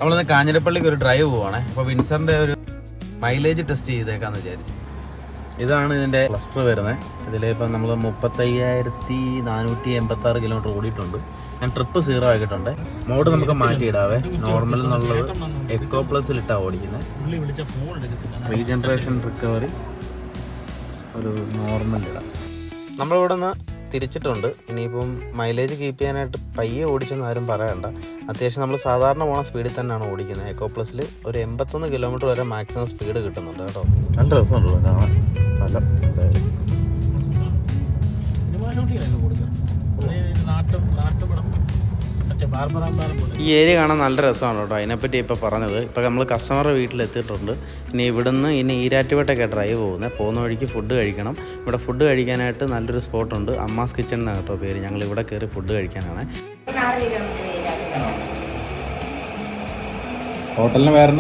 നമ്മളിന്ന് കാഞ്ഞിരപ്പള്ളിക്ക് ഒരു ഡ്രൈവ് പോവാണേ. അപ്പോൾ വിൻസറിൻ്റെ ഒരു മൈലേജ് ടെസ്റ്റ് ചെയ്തേക്കാന്ന് വിചാരിച്ചു. ഇതാണ് ഇതിൻ്റെ ക്ലസ്റ്റർ വരുന്നത്. ഇതിലിപ്പം നമ്മൾ 35,486 കിലോമീറ്റർ ഓടിയിട്ടുണ്ട്. ഞാൻ ട്രിപ്പ് 0 ആക്കിയിട്ടുണ്ട്. മോഡ് നമുക്ക് മാറ്റിയിടാവേ. നോർമൽ എന്നുള്ളത് എക്കോ പ്ലസിലിട്ടാണ് ഓടിക്കുന്നത്. റീജനറേഷൻ റിക്കവറി ഒരു നോർമലിടാം. നമ്മളിവിടെ നിന്ന് തിരിച്ചിട്ടുണ്ട്. ഇനിയിപ്പം മൈലേജ് കീപ്പ് ചെയ്യാനായിട്ട് പയ്യെ ഓടിച്ചെന്ന് ആരും പറയണ്ട. അത്യാവശ്യം നമ്മൾ സാധാരണ പോണ സ്പീഡിൽ തന്നെയാണ് ഓടിക്കുന്നത്. എക്കോ പ്ലസിൽ ഒരു 81 കിലോമീറ്റർ വരെ മാക്സിമം സ്പീഡ് കിട്ടുന്നുണ്ട് കേട്ടോ. നല്ല രസമുണ്ടല്ലോ കാണാൻ സ്ഥലം. ഈ ഏരിയ കാണാൻ നല്ല രസമാണ് കേട്ടോ. അതിനെപ്പറ്റി ഇപ്പോൾ പറഞ്ഞത്. ഇപ്പോൾ നമ്മൾ കസ്റ്റമറുടെ വീട്ടിലെത്തിയിട്ടുണ്ട്. ഇനി ഇവിടുന്ന് ഈരാറ്റുപേട്ടൊക്കെ ഡ്രൈവ് പോകുന്ന വഴിക്ക് ഫുഡ് കഴിക്കണം. ഇവിടെ ഫുഡ് കഴിക്കാനായിട്ട് നല്ലൊരു സ്പോട്ടുണ്ട്. അമ്മാസ് കിച്ചൺ എന്നാണ് കേട്ടോ പേര്. ഞങ്ങൾ ഇവിടെ കയറി ഫുഡ് കഴിക്കാനാണ്. ഹോട്ടലിന് പേര്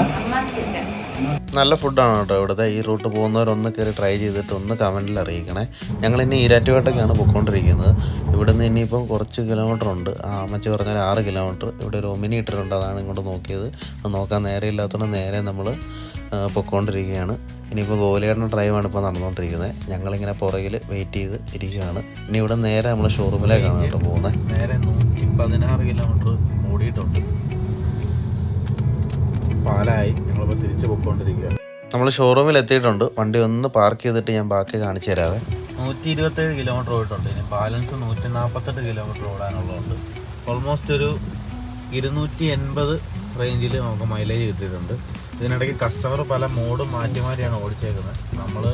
നല്ല ഫുഡാണ് കേട്ടോ ഇവിടുത്തെ. ഈ റൂട്ട് പോകുന്നവരൊന്ന് കയറി ട്രൈ ചെയ്തിട്ട് ഒന്ന് കമൻറ്റിൽ അറിയിക്കണേ. ഞങ്ങളിനി ഈരാറ്റുപേട്ടൊക്കെയാണ് പോയിക്കൊണ്ടിരിക്കുന്നത്. ഇവിടുന്ന് ഇനിയിപ്പം കുറച്ച് കിലോമീറ്റർ ഉണ്ട്. അമ്മച്ചി പറഞ്ഞാൽ 6 കിലോമീറ്റർ. ഇവിടെ ഒരു ഒമിനി ഇട്ടിട്ടുണ്ട്. അതാണ് ഇങ്ങോട്ട് നോക്കിയത്. അത് നോക്കാൻ നേരെ ഇല്ലാത്തതുകൊണ്ട് നേരെ നമ്മൾ പൊയ്ക്കൊണ്ടിരിക്കുകയാണ്. ഇനിയിപ്പോൾ ഗോലിയേട്ടൻ ഡ്രൈവാണ് ഇപ്പോൾ നടന്നുകൊണ്ടിരിക്കുന്നത്. ഞങ്ങളിങ്ങനെ പുറകിൽ വെയിറ്റ് ചെയ്ത് ഇരിക്കുകയാണ്. ഇനി ഇവിടെ നേരെ നമ്മൾ ഷോറൂമിലേക്കാണ് കേട്ടോ പോകുന്നത്. നേരെ 116 കിലോമീറ്റർ ഓടിയിട്ടുണ്ട്. പാലായി. ഞങ്ങളിപ്പോൾ തിരിച്ച് പോയിക്കൊണ്ടിരിക്കുകയാണ്. നമ്മൾ ഷോറൂമിൽ എത്തിയിട്ടുണ്ട്. വണ്ടി ഒന്ന് പാർക്ക് ചെയ്തിട്ട് ഞാൻ ബാക്കി കാണിച്ചു തരാവേ. 127 കിലോമീറ്റർ ഓടിയിട്ടുണ്ട്. ഇനി ബാലൻസ് 148 കിലോമീറ്റർ ഓടാനുള്ളതുണ്ട്. ഓൾമോസ്റ്റ് ഒരു 280 റേഞ്ചിൽ നമുക്ക് മൈലേജ് കിട്ടിയിട്ടുണ്ട്. ഇതിനിടയ്ക്ക് കസ്റ്റമർ പല മോഡും മാറ്റിയാണ് ഓടിച്ചേക്കുന്നത്. നമ്മൾ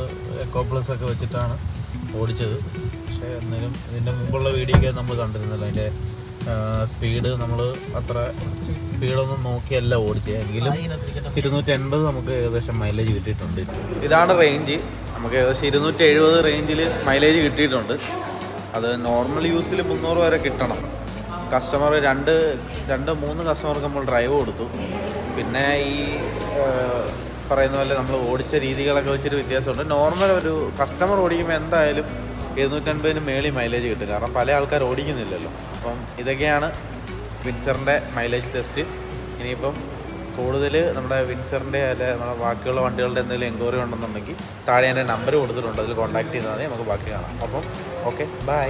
എക്കോ പ്ലസ് ഒക്കെ വെച്ചിട്ടാണ് ഓടിച്ചത്. പക്ഷേ എന്നാലും ഇതിൻ്റെ മുമ്പുള്ള വീഡിയോ ഒക്കെ നമ്മൾ കണ്ടിരുന്നല്ലോ. അതിൻ്റെ സ്പീഡ് നമ്മൾ അത്ര സ്പീഡൊന്നും നോക്കിയല്ല ഓടിച്ചത്. എങ്കിലും 280 നമുക്ക് ഏകദേശം മൈലേജ് കിട്ടിയിട്ടുണ്ട്. ഇതാണ് റേഞ്ച്. നമുക്ക് ഏകദേശം 270 റേഞ്ചിൽ മൈലേജ് കിട്ടിയിട്ടുണ്ട്. അത് നോർമൽ യൂസിൽ 300 വരെ കിട്ടണം. കസ്റ്റമർ 2-3 കസ്റ്റമർക്ക് നമ്മൾ ഡ്രൈവ് കൊടുത്തു. പിന്നെ ഈ പറയുന്ന പോലെ നമ്മൾ ഓടിച്ച രീതികളൊക്കെ വെച്ചൊരു വ്യത്യാസമുണ്ട്. നോർമൽ ഒരു കസ്റ്റമർ ഓടിക്കുമ്പോൾ എന്തായാലും 250 മേളിൽ മൈലേജ് കിട്ടും. കാരണം പല ആൾക്കാർ ഓടിക്കുന്നില്ലല്ലോ. അപ്പം ഇതൊക്കെയാണ് വിൻസറിൻ്റെ മൈലേജ് ടെസ്റ്റ്. ഇനിയിപ്പം കൂടുതൽ നമ്മുടെ വിൻസറിൻ്റെ അല്ലെ നമ്മുടെ ബാക്കിയുള്ള വണ്ടികളുടെ എന്തെങ്കിലും എൻക്വയറി ഉണ്ടെന്നുണ്ടെങ്കിൽ താഴെ എൻ്റെ നമ്പർ കൊടുത്തിട്ടുണ്ട്. അതിൽ കോൺടാക്ട് ചെയ്താൽ മതി. നമുക്ക് ബാക്കി കാണാം. അപ്പം ഓക്കെ, ബൈ.